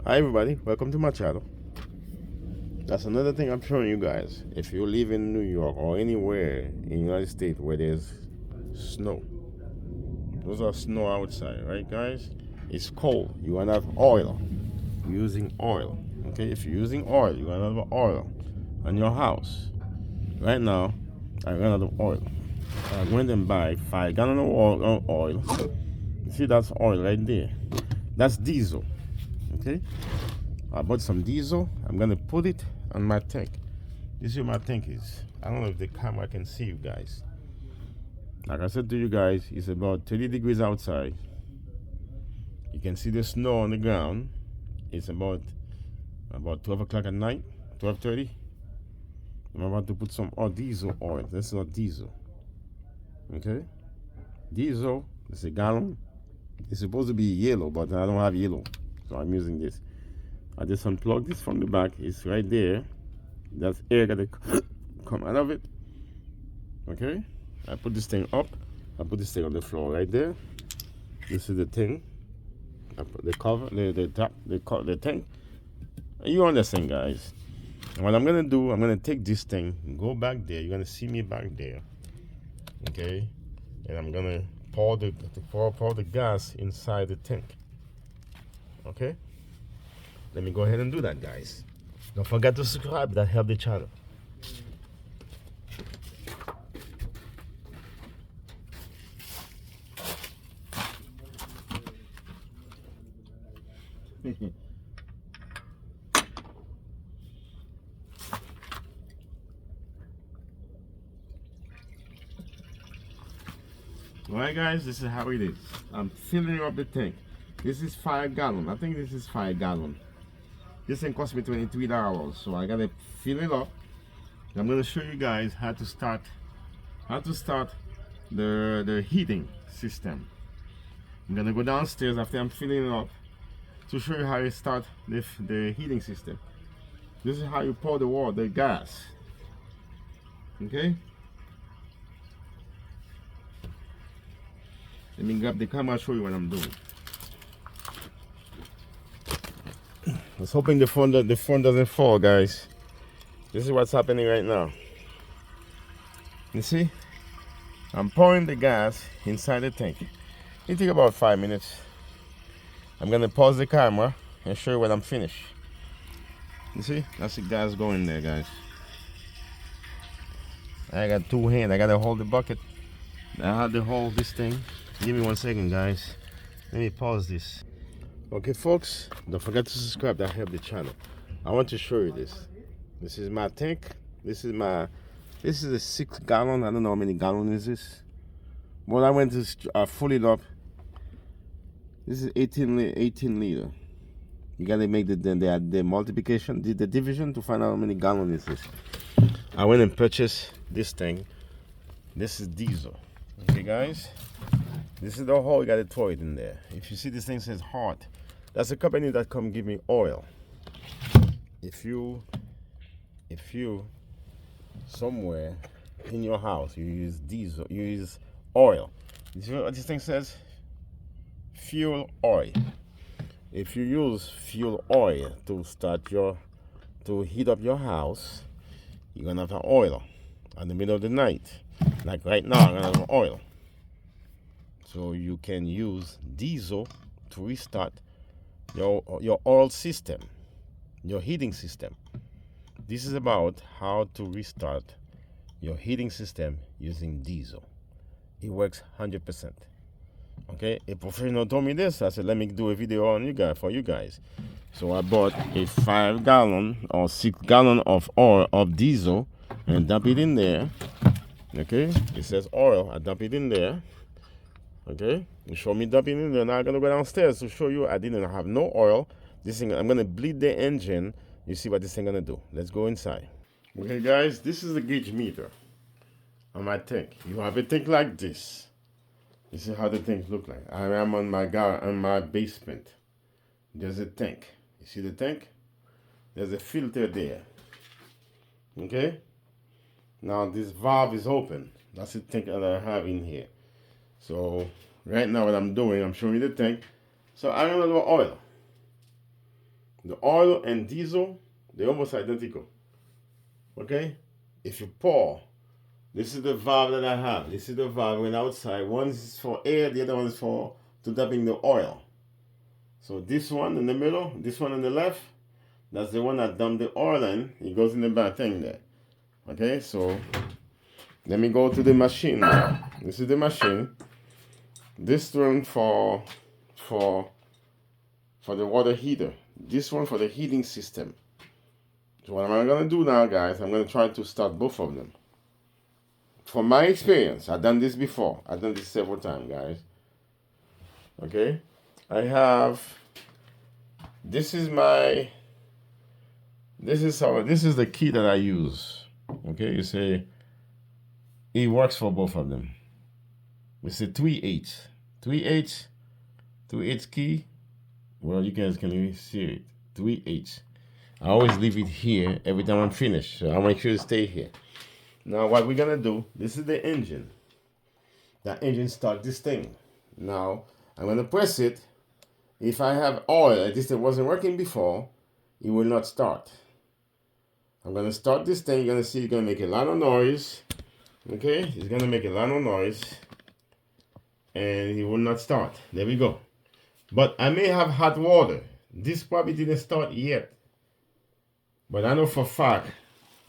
Hi everybody, welcome to my channel. That's another thing I'm showing you guys. If you live in New York or anywhere in the United States where there's snow, those are snow outside, right guys? It's cold. You wanna have oil. You're using oil. Okay, if you're using oil, you wanna have oil on your house. Right now, I ran out of oil. I went and buy 5 gallons of oil. You see that's oil right there. That's diesel. Okay? I bought some diesel. I'm gonna put it on my tank. This is what my tank is. I don't know if the camera can see you guys. Like I said to you guys, it's about 30 degrees outside. You can see the snow on the ground. It's about 12 o'clock at night, 12:30. I'm about to put some diesel oil. This is not diesel. Okay? Diesel, it's a gallon. It's supposed to be yellow, but I don't have yellow. So I'm using this. I just unplug this from the back. It's right there. That's air gotta come out of it. Okay? I put this thing up. I put this thing on the floor right there. This is the thing. I put the cover, the top, the tank. You understand, guys? What I'm gonna do, I'm gonna take this thing, go back there. You're gonna see me back there. Okay? And I'm gonna pour the gas inside the tank. Okay? Let me go ahead and do that, guys. Don't forget to subscribe. That helps the channel. Alright guys, this is how it is. I'm filling up the tank. This is 5 gallons. I think this is 5 gallons. This thing cost me $23, so I gotta fill it up. I'm gonna show you guys how to start the heating system. I'm gonna go downstairs after I'm filling it up to show you how you start the heating system. This is how you pour the water, the gas. Okay? Let me grab the camera and show you what I'm doing. I was hoping the phone doesn't fall, guys. This is what's happening right now. You see? I'm pouring the gas inside the tank. It take about 5 minutes. I'm gonna pause the camera and show you when I'm finished. You see? That's the gas going there, guys. I got 2 hands. I gotta hold the bucket. I have to hold this thing. Give me 1 second, guys. Let me pause this. Okay, folks, don't forget to subscribe. That helps the channel. I want to show you this. This is my tank. This is a 6 gallon. I don't know how many gallons is this. But I went to fill it up. This is 18 liter. You gotta make the multiplication, the division to find out how many gallons is this. I went and purchased this thing. This is diesel. Okay, guys. This is the hole. You gotta throw it in there. If you see this thing says hot, that's a company that come give me oil. If you somewhere in your house you use diesel, you use oil. You see what this thing says? Fuel oil. If you use fuel oil to heat up your house, you're gonna have oil in the middle of the night. Like right now, I'm gonna have oil. So you can use diesel to restart your oil system, your heating system. This is about how to restart your heating system using diesel. It works 100%. Okay, a professional told me this. I said, let me do a video on you guys for you guys. So I bought a 5 gallon or 6 gallon of oil of diesel and dump it in there. Okay, it says oil. I dump it in there. Okay, you show me dumping in there. Now I'm gonna go downstairs to show you I didn't have no oil. This thing, I'm gonna bleed the engine. You see what this thing gonna do. Let's go inside. Okay, guys, this is the gauge meter on my tank. You have a tank like this. You see how the tank look like. I am on my basement. There's a tank. You see the tank? There's a filter there. Okay. Now this valve is open. That's the tank that I have in here. So right now what I'm doing, I'm showing you the tank. So I don't know oil. The oil and diesel, they're almost identical. Okay? If you pour, this is the valve that I have. This is the valve going outside. One is for air, the other one is for to dumping the oil. So this one in the middle, this one on the left, that's the one that dumped the oil in. It goes in the back thing there. Okay, so let me go to the machine now. This is the machine. This one for the water heater. This one for the heating system. So what am I gonna do now, guys? I'm gonna try to start both of them. From my experience, I've done this before. I've done this several times, guys. Okay, I have. This is the key that I use. Okay, you say it works for both of them. It's a 3/8 key. Well, you guys can see it. 3/8. I always leave it here every time I'm finished, so I'll make sure to stay here. Now, what we're gonna do? This is the engine. That engine starts this thing. Now, I'm gonna press it. If I have oil and this thing wasn't working before, it will not start. I'm gonna start this thing. You're gonna see it's gonna make a lot of noise. Okay, it's gonna make a lot of noise, and it will not start. There we go. But I may have hot water. This probably didn't start yet. But I know for a fact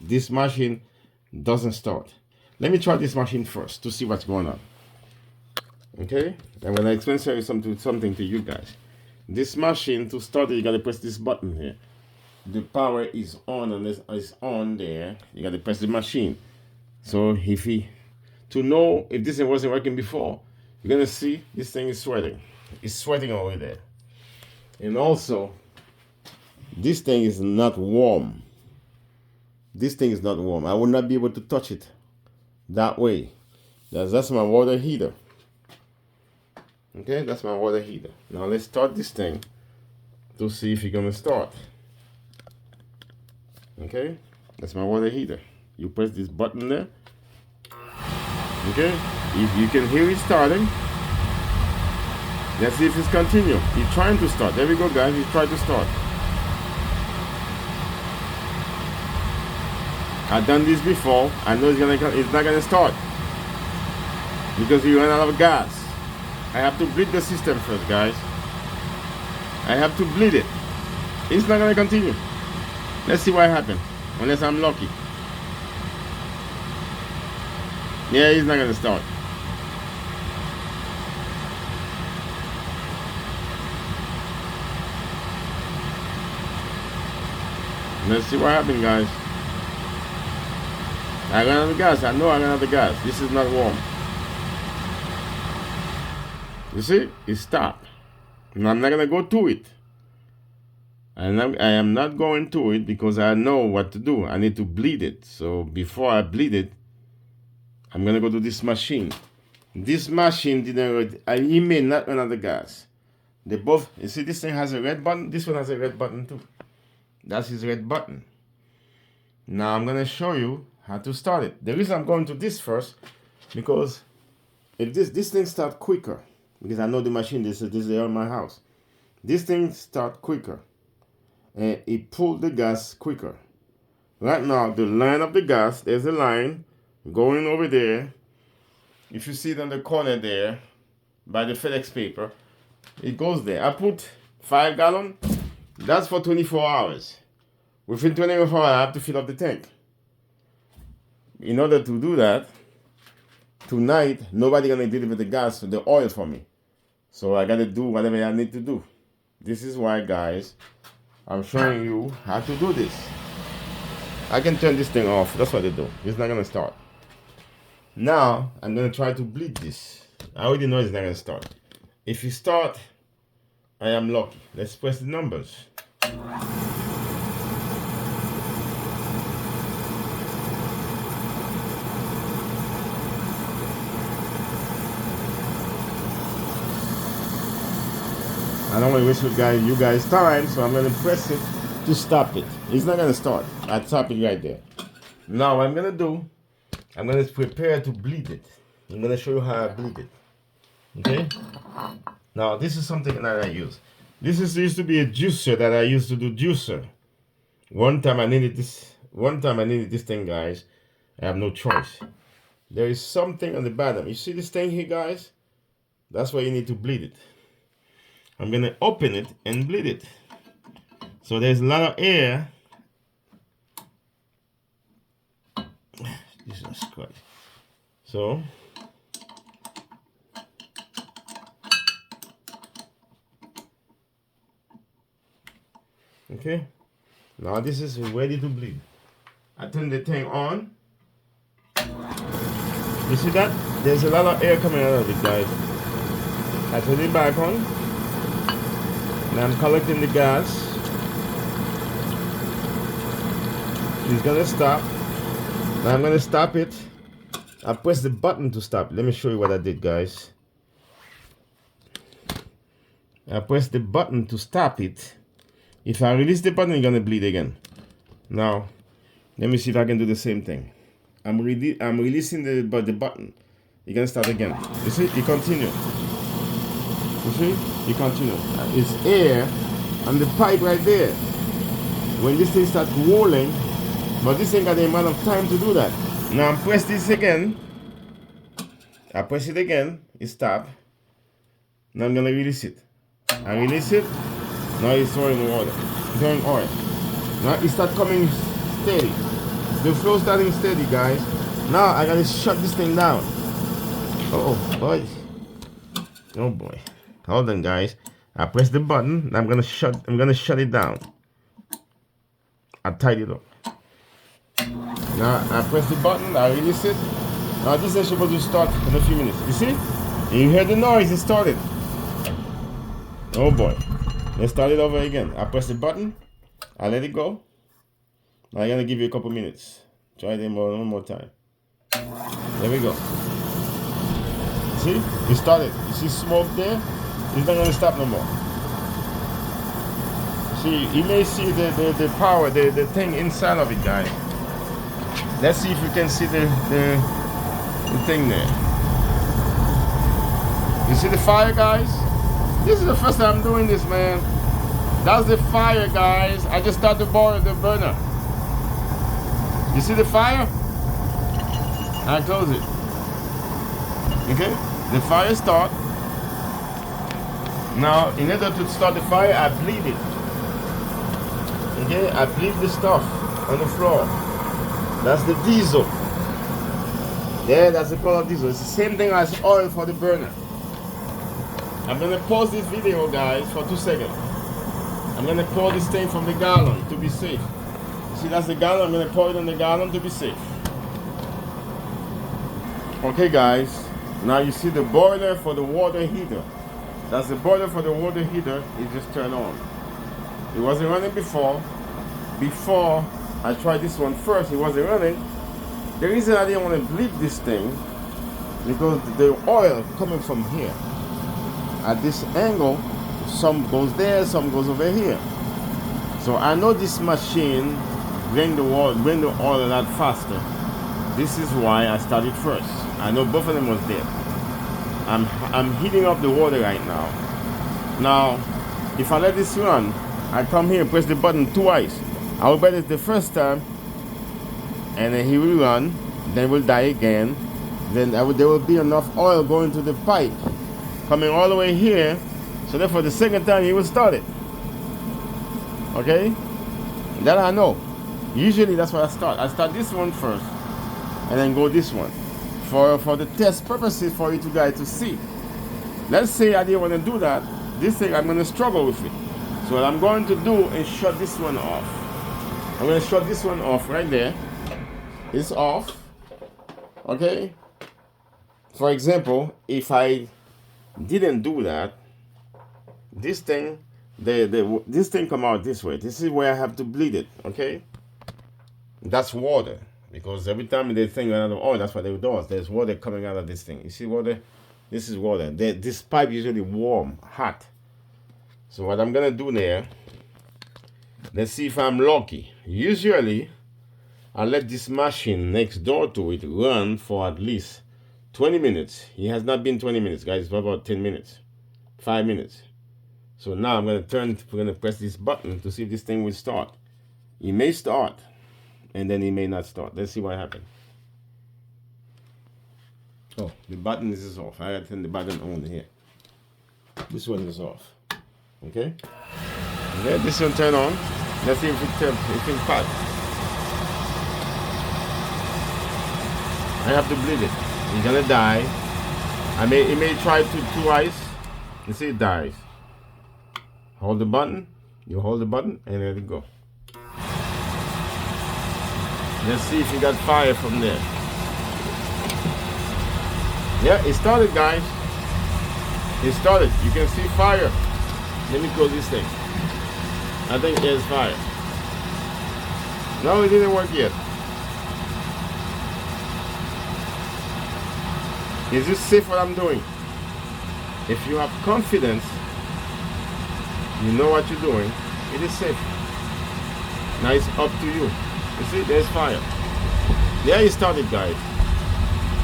this machine doesn't start. Let me try this machine first to see what's going on. Okay, and when I explain something to you guys, this machine, to start it, you gotta press this button here. The power is on, and it's on there. You gotta press the machine. So to know if this thing wasn't working before, you're gonna see this thing is sweating. It's sweating over there. And also, this thing is not warm. This thing is not warm. I will not be able to touch it that way. That's my water heater. Okay, that's my water heater. Now let's start this thing to see if it's gonna start. Okay, that's my water heater. You press this button there. Okay, if you can hear it starting. Let's see if it's continue. It's trying to start. There we go, guys. It's trying to start. I've done this before. I know it's not gonna start because you run out of gas. I have to bleed the system first, guys. I have to bleed it. It's not gonna continue. Let's see what happens. Unless I'm lucky. Yeah, it's not gonna start. Let's see what happens, guys. I ran out of gas. I know I ran out of gas. This is not warm. You see? It stopped. And I'm not going to go to it. I am not going to it because I know what to do. I need to bleed it. So before I bleed it, I'm going to go to this machine. This machine he may not run out of gas. They both, you see this thing has a red button? This one has a red button too. That's his red button. Now I'm going to show you how to start it. The reason I'm going to this first, because if this thing starts quicker, because I know the machine, this is there in my house. This thing starts quicker, and it pulls the gas quicker. Right now, the line of the gas, there's a line going over there. If you see it on the corner there, by the FedEx paper, it goes there. I put 5 gallons. That's for 24 hours. Within 24 hours, I have to fill up the tank. In order to do that, tonight, nobody gonna deliver the gas, the oil for me. So I gotta do whatever I need to do. This is why, guys, I'm showing you how to do this. I can turn this thing off. That's what I do. It's not gonna start. Now, I'm gonna try to bleed this. I already know it's not gonna start. If you start, I am lucky. Let's press the numbers. I don't want to waste you guys time, so I'm going to press it to stop it. It's not going to start. I stop it right there. Now what I'm going to do, I'm going to prepare to bleed it. I'm going to show you how I bleed it. Okay? Now this is something that I use. This used to be a juicer that I used to do juicer. One time I needed this thing, guys. I have no choice. There is something on the bottom. You see this thing here, guys? That's why you need to bleed it. I'm gonna open it and bleed it. So there's a lot of air. Jesus Christ. So okay, now this is ready to bleed. I turn the thing on. You see that? There's a lot of air coming out of it, guys. I turn it back on. Now I'm collecting the gas. It's gonna stop. Now I'm gonna stop it. I press the button to stop. Let me show you what I did, guys. I press the button to stop it. If I release the button, it's gonna bleed again. Now, let me see if I can do the same thing. I'm releasing the button. You're gonna start again. You see, you continue. You see, you continue. It's air on the pipe right there. When this thing starts rolling, but this ain't got the amount of time to do that. Now I press this again. I press it again. It stopped. Now I'm gonna release it. I release it. Now it's throwing water. Throwing oil. Now it starts coming steady. The flow starting steady, guys. Now I gotta shut this thing down. Oh boy. Oh boy. Hold on, guys. I press the button. And I'm gonna shut it down. I tied it up. Now I press the button. I release it. Now this is supposed to start in a few minutes. You see? You hear the noise? It started. Oh boy. Let's start it over again. I press the button. I let it go. Now I'm gonna give you a couple minutes. Try it one more time. There we go. See? It started. You see smoke there? It's not gonna stop no more. See, you may see the power, the thing inside of it, guys. Let's see if you can see the thing there. You see the fire, guys? This is the first time I'm doing this, man. That's the fire, guys. I just started to boil the burner. You see the fire? I close it. Okay? The fire start. Now, in order to start the fire, I bleed it. Okay? I bleed the stuff on the floor. That's the diesel. Yeah, that's the color of diesel. It's the same thing as oil for the burner. I'm gonna pause this video, guys, for 2 seconds. I'm gonna pour this thing from the gallon to be safe. See, that's the gallon. I'm gonna pour it on the gallon to be safe. Okay, guys. Now you see the boiler for the water heater. That's the boiler for the water heater. It just turned on. It wasn't running before. Before I tried this one first, it wasn't running. The reason I didn't want to bleed this thing because the oil coming from here at this angle, some goes there, some goes over here. So I know this machine bring the oil a lot faster. This is why I started first. I know both of them was there. I'm heating up the water right now. Now, if I let this run, I come here and press the button twice. I will bet it the first time, and then he will run, then will die again. Then there will be enough oil going to the pipe, coming all the way here. So therefore, the second time he will start it. Okay? That I know. Usually that's what I start. I start this one first, and then go this one. For the test purposes, for you two guys to see. Let's say I didn't want to do that. This thing, I'm going to struggle with it. So what I'm going to do is shut this one off. I'm going to shut this one off right there. It's off. Okay? For example, if I didn't do that, this thing, this thing come out this way. This is where I have to bleed it. Okay? That's water. Because every time they think out of oil, that's what they do. There's water coming out of this thing. You see water? This is water. This pipe is usually warm, hot. So what I'm going to do there, let's see if I'm lucky. Usually, I let this machine next door to it run for at least 20 minutes. It has not been 20 minutes, guys. It's about 10 minutes. 5 minutes. So now I'm we're gonna press this button to see if this thing will start. It may start, and then it may not start. Let's see what happens. Oh, the button is off. I gotta turn the button on here. This one is off. Okay? Okay, this one turn on. Let's see if it pop. I have to bleed it. It's gonna die. It may try to twice and see it dies. Hold the button. You hold the button and let it go. Let's see if you got fire from there. Yeah, it started, guys. It started. You can see fire. Let me close this thing. I think there's fire. No, it didn't work yet. Is this safe what I'm doing? If you have confidence, you know what you're doing, it is safe. Now it's up to you. You see, there's fire. Yeah, it started, guys.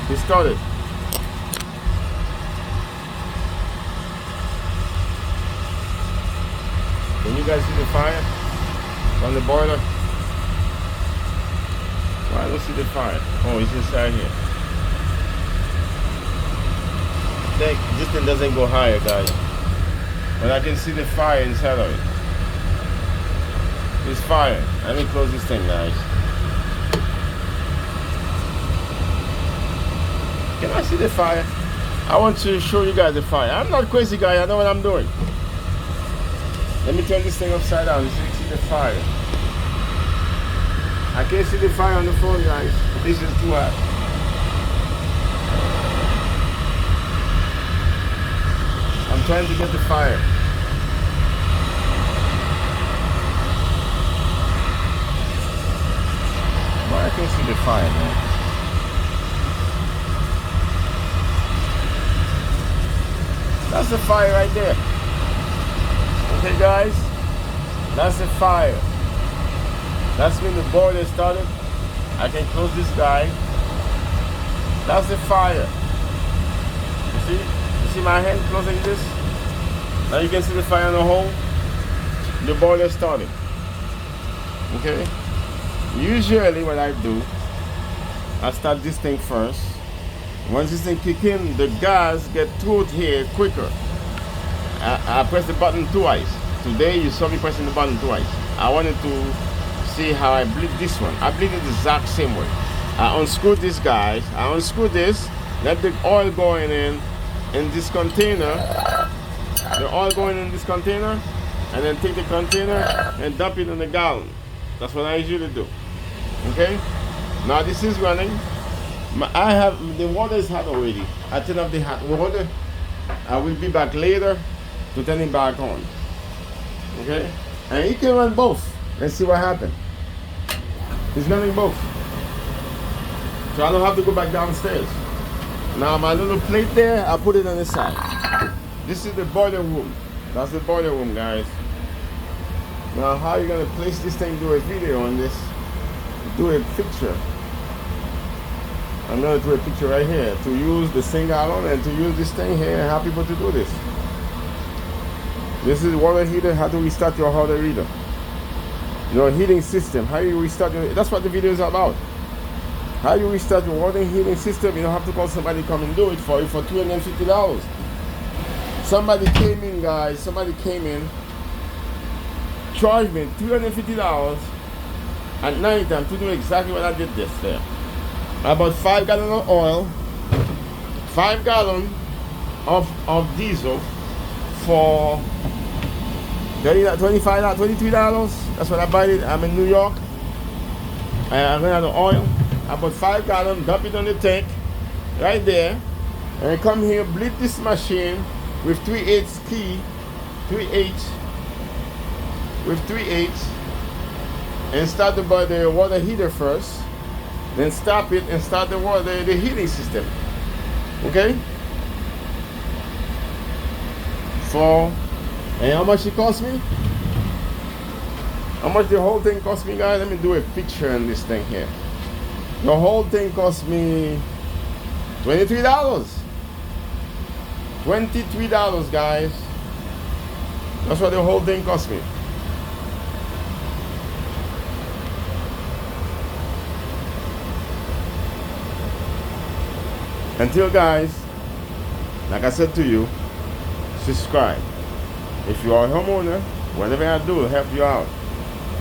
It started. Can you guys see the fire on the boiler? Well, I don't see the fire. Oh, it's inside here. This thing doesn't go higher, guys. But I can see the fire inside of it. It's fire. Let me close this thing, guys. Can I see the fire? I want to show you guys the fire. I'm not crazy, guy. I know what I'm doing. Let me turn this thing upside down so you can see the fire. I can't see the fire on the phone, guys. This is too hot. I'm trying to get the fire. Well, I can see the fire, man. That's the fire right there. Okay, guys? That's the fire. That's when the boiler started. I can close this guy. That's the fire. You see? You see my hand closing this? Now you can see the fire in the hole. The boiler started. Okay? Usually what I do, I start this thing first. Once this thing kick in, the gas get through here quicker. I press the button twice. Today you saw me pressing the button twice. I wanted to see how I bleed this one. I bleed it the exact same way. I unscrewed this, guys. I unscrewed this, let the oil going in this container. The oil going in this container, and then take the container and dump it in the gallon. That's what I usually do. Okay? Now this is running. I have the water is hot already. I turn off the hot water. I will be back later to turn it back on. Okay? And you can run both. Let's see what happens. It's running both. So I don't have to go back downstairs. Now my little plate there, I put it on the side. This is the boiler room. That's the boiler room, guys. Now how are you gonna place this thing, do a video on this, do a picture. I'm gonna do a picture right here to use the single gallon and to use this thing here and have people to do this. This is water heater, how to restart your water heater. Your heating system, how you restart your, that's what the video is about. How you restart your water heating system. You don't have to call somebody to come and do it for you for $250. Somebody came in, guys, somebody came in, charged me $250 at night time to do exactly what I did this there. I bought 5 gallons of oil, 5 gallons of diesel for $25, $23. That's what I buy it. I'm in New York. I ran out of oil. I bought 5 gallons, dump it on the tank, right there. And I come here, bleed this machine with 3/8 key, 3/8, with 3/8, and start the water heater first. Then stop it and start the heating system. Okay? And how much it cost me? How much the whole thing cost me, guys? Let me do a picture on this thing here. The whole thing cost me $23. $23, guys. That's what the whole thing cost me. Until guys, like I said to you, subscribe. If you are a homeowner, whatever I do will help you out.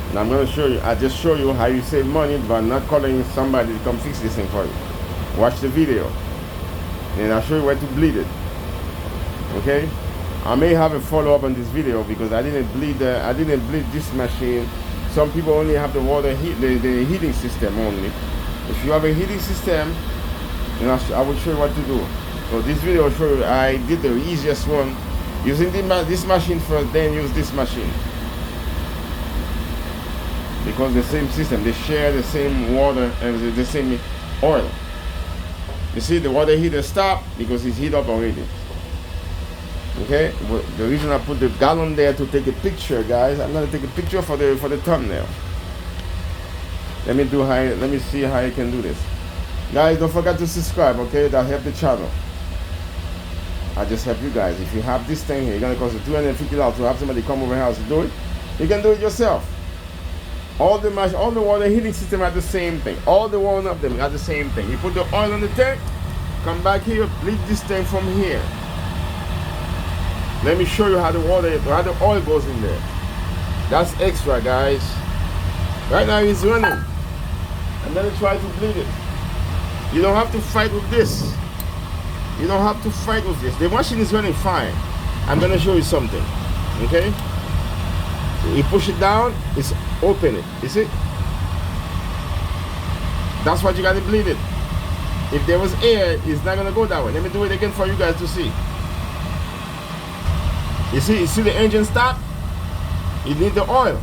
And I'm going to show you, I just show you how you save money by not calling somebody to come fix this thing for you. Watch the video. And I'll show you where to bleed it. Okay? I may have a follow-up on this video because I didn't bleed this machine. Some people only have the water heat, the heating system only. If you have a heating system, then I will show you what to do. So this video will show you I did the easiest one. Using this machine first, then use this machine. Because the same system, they share the same water and the same oil. You see the water heater stopped because it's heat up already. Okay, but the reason I put the gallon there to take a picture, guys, I'm gonna take a picture for the thumbnail. Let me see how I can do this. Guys, don't forget to subscribe, okay? That'll help the channel. I just help you guys. If you have this thing here, it's gonna cost you $250 to have somebody come over your house to do it. You can do it yourself. All the water heating system are the same thing. All the one of them are the same thing. You put the oil on the tank, come back here, bleed this thing from here. Let me show you how the oil goes in there. That's extra, guys. Right now it's running. I'm gonna try to bleed it. You don't have to fight with this. You don't have to fight with this. The machine is running fine. I'm gonna show you something. Okay? So you push it down, it's open it. You see? That's what you gotta bleed it. If there was air, it's not gonna go that way. Let me do it again for you guys to see. You see the engine stop? You need the oil.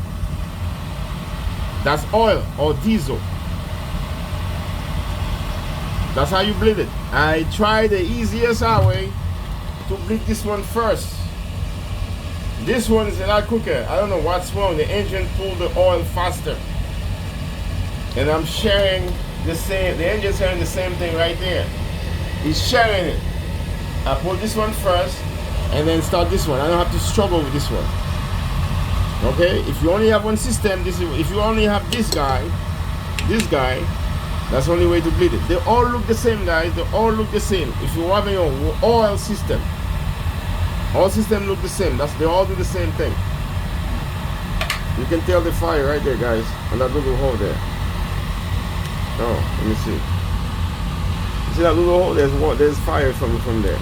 That's oil or diesel. That's how you bleed it. I tried the easiest way to bleed this one first. This one is a lot quicker. I don't know what's wrong. The engine pulled the oil faster. And I'm sharing the same, the engine's sharing the same thing right there. He's sharing it. I pull this one first and then start this one. I don't have to struggle with this one. Okay? If you only have one system, if you only have this guy, that's the only way to bleed it. They all look the same, guys. They all look the same. If you have your oil system, all systems look the same. They all do the same thing. You can tell the fire right there, guys, on that little hole there. Oh, let me see. You see that little hole? There's fire from there.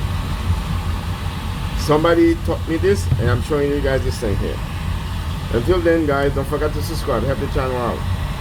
Somebody taught me this, and I'm showing you guys this thing here. Until then, guys, don't forget to subscribe. Help the channel out.